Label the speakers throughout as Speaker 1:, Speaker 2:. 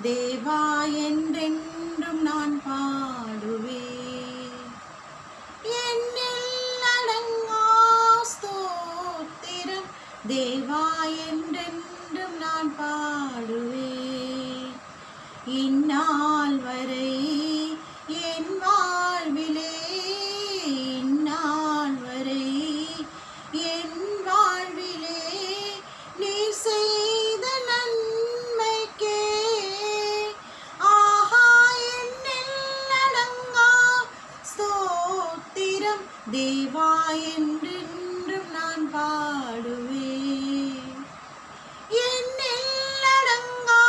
Speaker 1: தேவா என்றென்றும் நான் பாடுவேன். என்னில் அடங்கா ஸ்தோத்திரம் தேவா என்றென்றும் நான் பாடுவேன். இந்நாள் வரை என் வாழ்விலே, இந்நாள் வரை என் வாழ்விலே நீர் செய்த நன்மைக்கே ஆஹா என்னில் அடங்கா ஸ்தோத்திரம் தேவா என்றென்றும் நான் பாடுவேன். என்னில் அடங்கா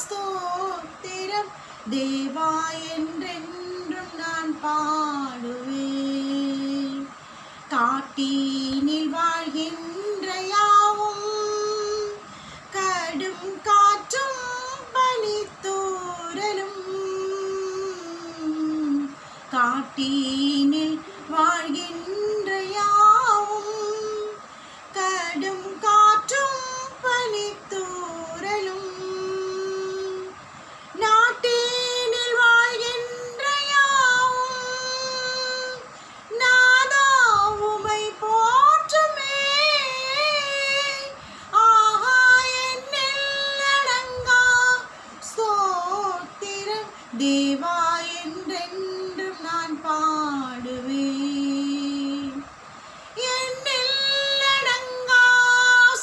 Speaker 1: ஸ்தோத்திரம் தேவா என்றென்றும் நான் பாடுவேன். காட்டினில் வாழ்கின்ற யாவும் கடும் காற்றும் பனித்தூறலும், காட்டினில் வாழ்கின்ற யாவும் கடும் காற்றும் பனித்தூறலும், நாட்டினில் வாழ்கின்ற யாவும் நாதா உம்மை போற்றுமே. ஆஹா என்னில் அடங்கா ஸ்தோத்திரம் தேவா என்றென்றும் நான் பாடுவேன். என்னில் அடங்கா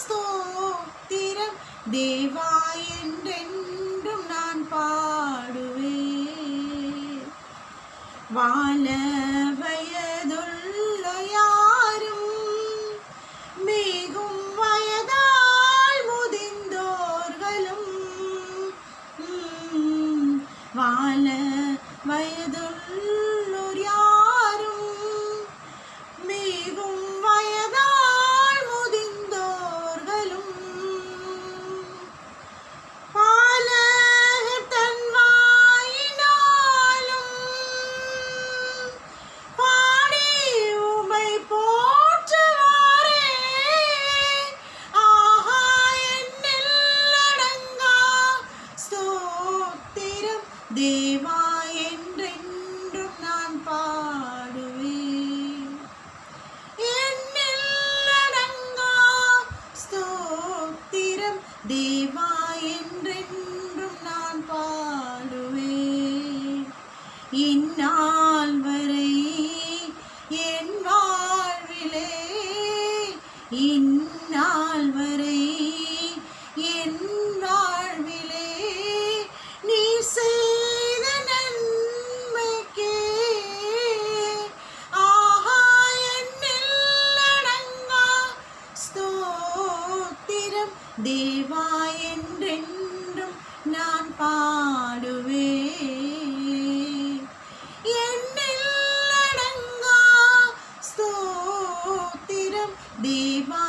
Speaker 1: ஸ்தோத்திரம் தேவா என்றென்றும் நான் பாடுவேன். வாழ வயதுள்ள யாரும் மிகும் வயதால் முதிர்ந்தோர்களும், வாழ வயதுள்ளோர் யாரும் மிகும் வயதால் முதிர்ந்தோர்களும், பாலகர் தன் வாயினாலும் பாடி உம்மை போற்றுவாரே. ஆஹா என்னில் அடங்கா ஸ்தோத்திரம் தேவா என்றென்றும் நான் பாடுவேன். என்னில் அடங்கா ஸ்தோத்திரம் தேவா என்றென்றும் நான் பாடுவேன். இந்நாள் வரை என் வாழ்விலே, இந்நாள் வரை என் வாழ்விலே நீர் செய்த நன்மைக்கே ஆஹா என்னில் அடங்கா ஸ்தோத்திரம் தேவா என்றென்றும் நான் பாடுவேன். என்னில் அடங்கா ஸ்தோத்திரம் தேவா